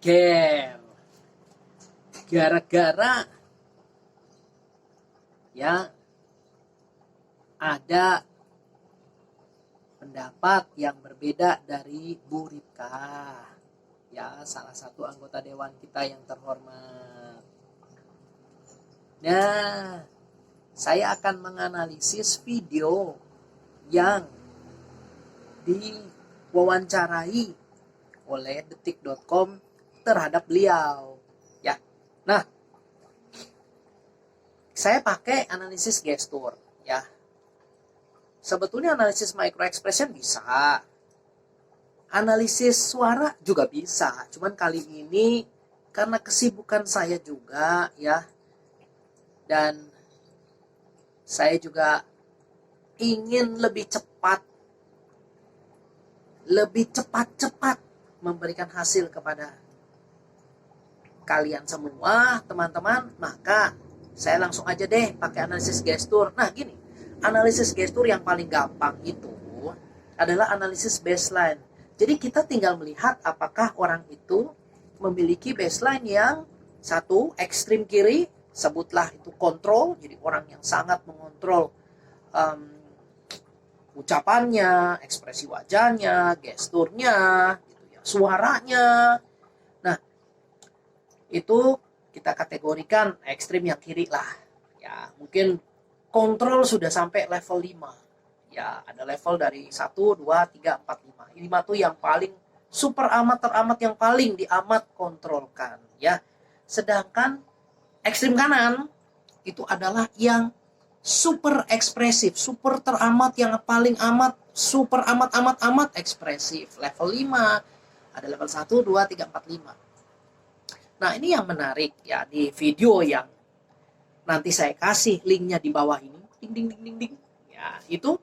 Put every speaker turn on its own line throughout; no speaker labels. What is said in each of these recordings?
geger gara-gara ya ada pendapat yang berbeda dari Bu Ripka, ya salah satu anggota dewan kita yang terhormat. Nah, saya akan menganalisis video yang diwawancarai oleh detik.com terhadap beliau, ya. Nah, saya pakai analisis gestur, ya. Sebetulnya analisis micro expression bisa, analisis suara juga bisa. Cuman kali ini karena kesibukan saya juga, ya, dan saya juga ingin lebih cepat memberikan hasil kepada kalian semua, teman-teman, maka saya langsung aja deh pakai analisis gestur. Nah, gini, analisis gestur yang paling gampang itu adalah analisis baseline. Jadi kita tinggal melihat apakah orang itu memiliki baseline yang satu, ekstrim kiri, sebutlah itu kontrol, jadi orang yang sangat mengontrol ucapannya, ekspresi wajahnya, gesturnya, gitu ya, suaranya. Nah, itu kita kategorikan ekstrim yang kiri lah. Ya, mungkin kontrol sudah sampai level 5. Ya, ada level dari 1, 2, 3, 4, 5. 5 tuh yang paling super amat teramat yang paling diamat kontrolkan, ya. Sedangkan ekstrim kanan itu adalah yang super ekspresif, super teramat, yang paling amat, super amat ekspresif. Level 5, ada level 1, 2, 3, 4, 5. Nah, ini yang menarik ya di video yang nanti saya kasih linknya di bawah ini. Ding, ding, ding, ding, ding. Ya, itu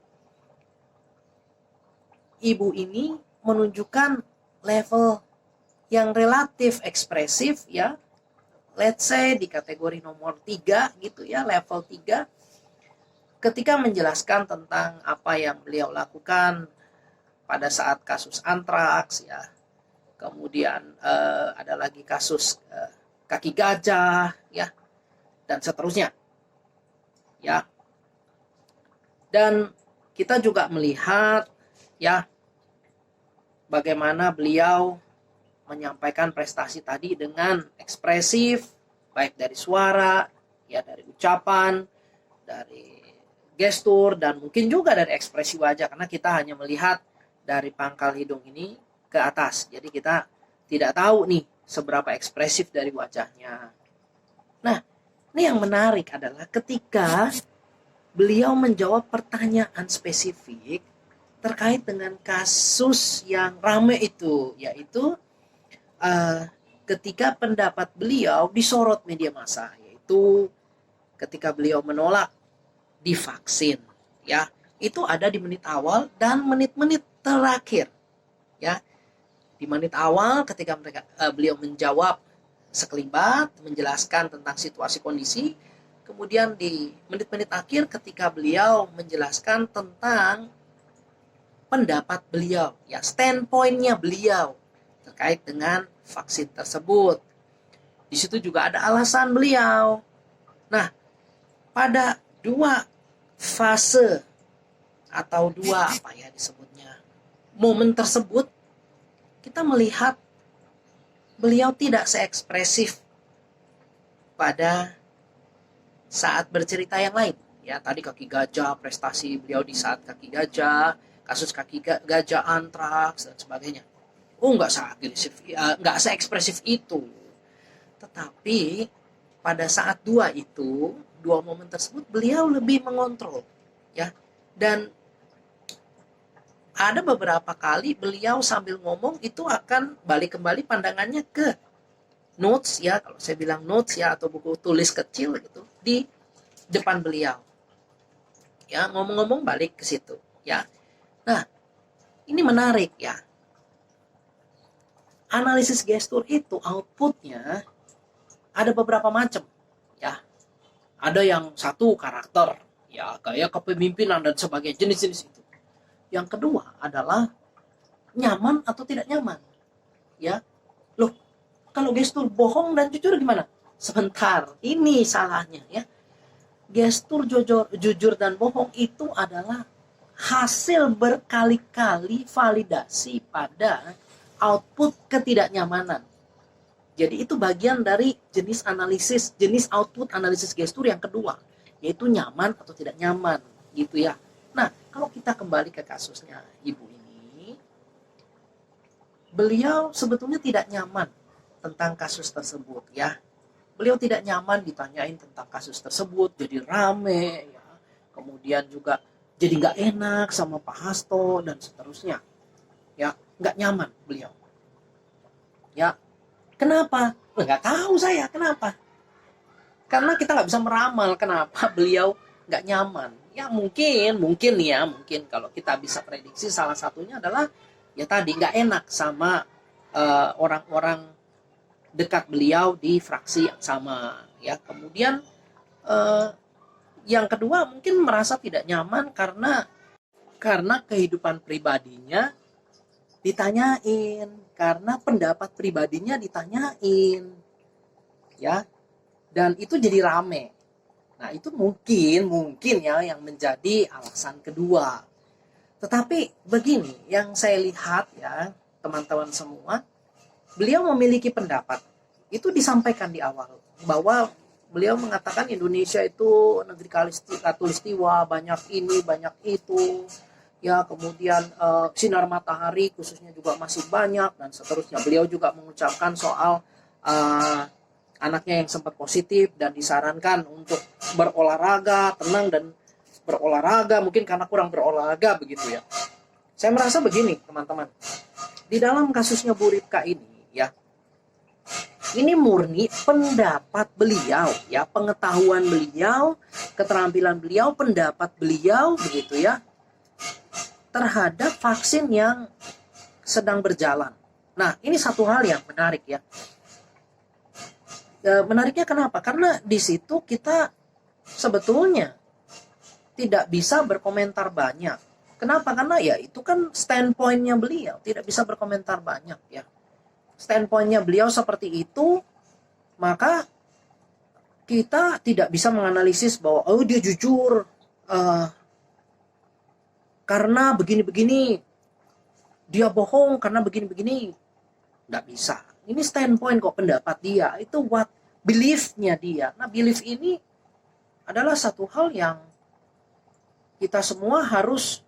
ibu ini menunjukkan level yang relatif ekspresif, ya. Let's say di kategori nomor 3 gitu ya, level 3. Ketika menjelaskan tentang apa yang beliau lakukan pada saat kasus antraks, ya. Kemudian ada lagi kasus kaki gajah, ya, dan seterusnya, ya. Dan kita juga melihat, ya, bagaimana beliau menyampaikan prestasi tadi dengan ekspresif, baik dari suara, ya, dari ucapan, dari gestur, dan mungkin juga dari ekspresi wajah, karena kita hanya melihat dari pangkal hidung ini ke atas. Jadi kita tidak tahu nih seberapa ekspresif dari wajahnya. Nah, ini yang menarik adalah ketika beliau menjawab pertanyaan spesifik terkait dengan kasus yang ramai itu, yaitu ketika pendapat beliau disorot media massa, yaitu ketika beliau menolak divaksin, ya. Itu ada di menit awal dan menit-menit terakhir, ya. Di menit awal ketika beliau menjawab sekelibat, menjelaskan tentang situasi kondisi. Kemudian di menit-menit akhir ketika beliau menjelaskan tentang pendapat beliau, ya, standpointnya beliau terkait dengan vaksin tersebut. Di situ juga ada alasan beliau. Nah, pada dua fase atau dua disebutnya momen tersebut, kita melihat beliau tidak seekspresif pada saat bercerita yang lain. Ya, tadi kaki gajah, prestasi beliau di saat kaki gajah, kasus kaki gajah, antraks, dan sebagainya. Nggak seekspresif itu. Tetapi pada saat dua momen tersebut beliau lebih mengontrol, ya. Dan ada beberapa kali beliau sambil ngomong itu akan balik kembali pandangannya ke notes, ya, kalau saya bilang notes, ya, atau buku tulis kecil gitu di depan beliau, ya, ngomong-ngomong balik ke situ, ya. Nah, ini menarik, ya. Analisis gestur itu outputnya ada beberapa macam, ya. Ada yang satu karakter, ya, gaya kepemimpinan dan sebagainya, jenis-jenis itu. Yang kedua adalah nyaman atau tidak nyaman, ya. Loh, kalau gestur bohong dan jujur gimana? Sebentar, ini salahnya ya. Gestur jujur dan bohong itu adalah hasil berkali-kali validasi pada output ketidaknyamanan. Jadi itu bagian dari jenis output analisis gestur yang kedua, yaitu nyaman atau tidak nyaman, gitu ya. Nah, kalau kita kembali ke kasusnya ibu ini, beliau sebetulnya tidak nyaman tentang kasus tersebut ya. Beliau tidak nyaman ditanyain tentang kasus tersebut, jadi rame ya. Kemudian juga jadi nggak enak sama Pak Hasto dan seterusnya. Ya, nggak nyaman beliau. Ya, kenapa? Nggak tahu saya kenapa. Karena kita nggak bisa meramal kenapa beliau nggak nyaman. Ya mungkin kalau kita bisa prediksi salah satunya adalah ya tadi nggak enak sama orang-orang dekat beliau di fraksi yang sama. Ya kemudian yang kedua mungkin merasa tidak nyaman karena kehidupan pribadinya ditanyain, karena pendapat pribadinya ditanyain, ya, dan itu jadi rame. Nah itu mungkin ya yang menjadi alasan kedua. Tetapi begini, yang saya lihat ya teman-teman semua, beliau memiliki pendapat. Itu disampaikan di awal bahwa beliau mengatakan Indonesia itu negeri khatulistiwa, banyak ini, banyak itu. Ya kemudian sinar matahari khususnya juga masih banyak dan seterusnya. Beliau juga mengucapkan soal anaknya yang sempat positif dan disarankan untuk berolahraga, tenang dan berolahraga, mungkin karena kurang berolahraga begitu ya. Saya merasa begini teman-teman, di dalam kasusnya Bu Ripka ini ya, ini murni pendapat beliau ya, pengetahuan beliau, keterampilan beliau, pendapat beliau begitu ya, terhadap vaksin yang sedang berjalan. Nah, ini satu hal yang menarik ya. Menariknya kenapa? Karena di situ kita sebetulnya tidak bisa berkomentar banyak. Kenapa? Karena ya itu kan standpoint-nya beliau, tidak bisa berkomentar banyak ya. Standpoint-nya beliau seperti itu, maka kita tidak bisa menganalisis bahwa oh dia jujur, karena begini-begini, dia bohong karena begini-begini. Nggak bisa. Ini standpoint kok, pendapat dia. Itu what belief-nya dia. Nah, belief ini adalah satu hal yang kita semua harus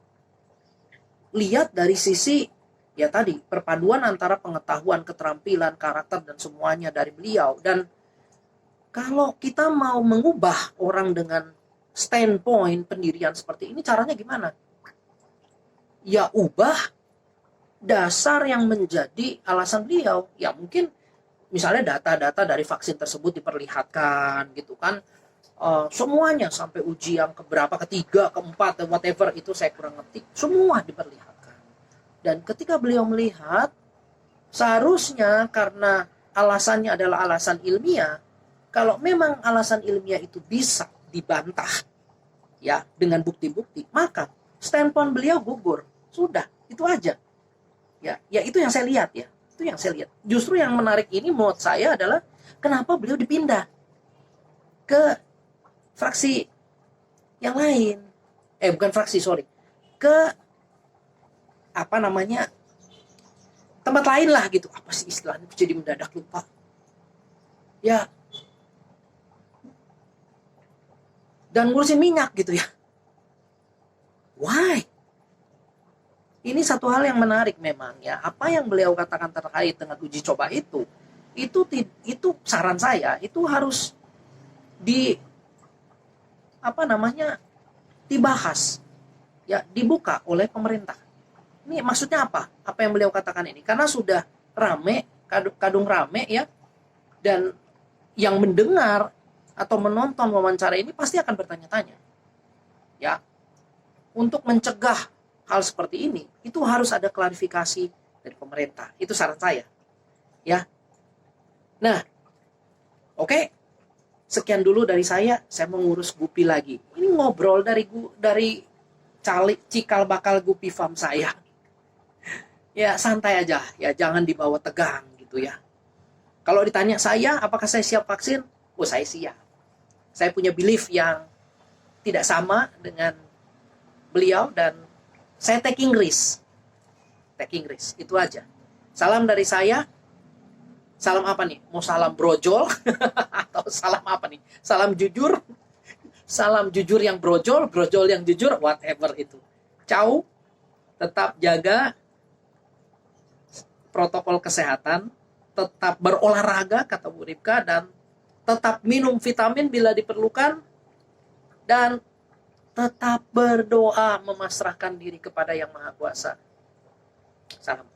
lihat dari sisi, ya tadi, perpaduan antara pengetahuan, keterampilan, karakter, dan semuanya dari beliau. Dan kalau kita mau mengubah orang dengan standpoint pendirian seperti ini, caranya gimana? Ya ubah dasar yang menjadi alasan beliau. Ya mungkin misalnya data-data dari vaksin tersebut diperlihatkan gitu kan, semuanya sampai uji yang keberapa, ketiga, keempat, whatever itu saya kurang ngerti, semua diperlihatkan. Dan ketika beliau melihat, seharusnya karena alasannya adalah alasan ilmiah, kalau memang alasan ilmiah itu bisa dibantah ya dengan bukti-bukti, maka standpoint beliau gugur. Sudah, itu aja. Ya itu yang saya lihat ya. Itu yang saya lihat. Justru yang menarik ini menurut saya adalah kenapa beliau dipindah ke fraksi yang lain. Bukan fraksi, sorry. Ke apa namanya? Tempat lain lah gitu. Apa sih istilahnya? Jadi mendadak lupa. Ya. Dan ngurusin minyak gitu ya. Why? Ini satu hal yang menarik memang ya. Apa yang beliau katakan terkait dengan uji coba itu saran saya itu harus dibahas ya, dibuka oleh pemerintah. Ini maksudnya apa? Apa yang beliau katakan ini? Karena sudah rame, kadung rame ya, dan yang mendengar atau menonton wawancara ini pasti akan bertanya-tanya. Ya. Untuk mencegah hal seperti ini, itu harus ada klarifikasi dari pemerintah. Itu saran saya. Ya. Nah, oke. Sekian dulu dari saya mau ngurus Gupi lagi. Ini ngobrol dari cikal bakal Gupi Farm saya. Ya, santai aja. Ya, jangan dibawa tegang gitu ya. Kalau ditanya saya, apakah saya siap vaksin? Oh, saya siap. Saya punya belief yang tidak sama dengan beliau dan saya taking risk. Taking risk, itu aja. Salam dari saya. Salam apa nih? Mau salam brojol atau salam apa nih? Salam jujur. Salam jujur yang brojol, brojol yang jujur, whatever itu. Ciao. Tetap jaga protokol kesehatan, tetap berolahraga kata Bu Ripka, dan tetap minum vitamin bila diperlukan, dan tetap berdoa memasrahkan diri kepada Yang Maha Kuasa. Salam.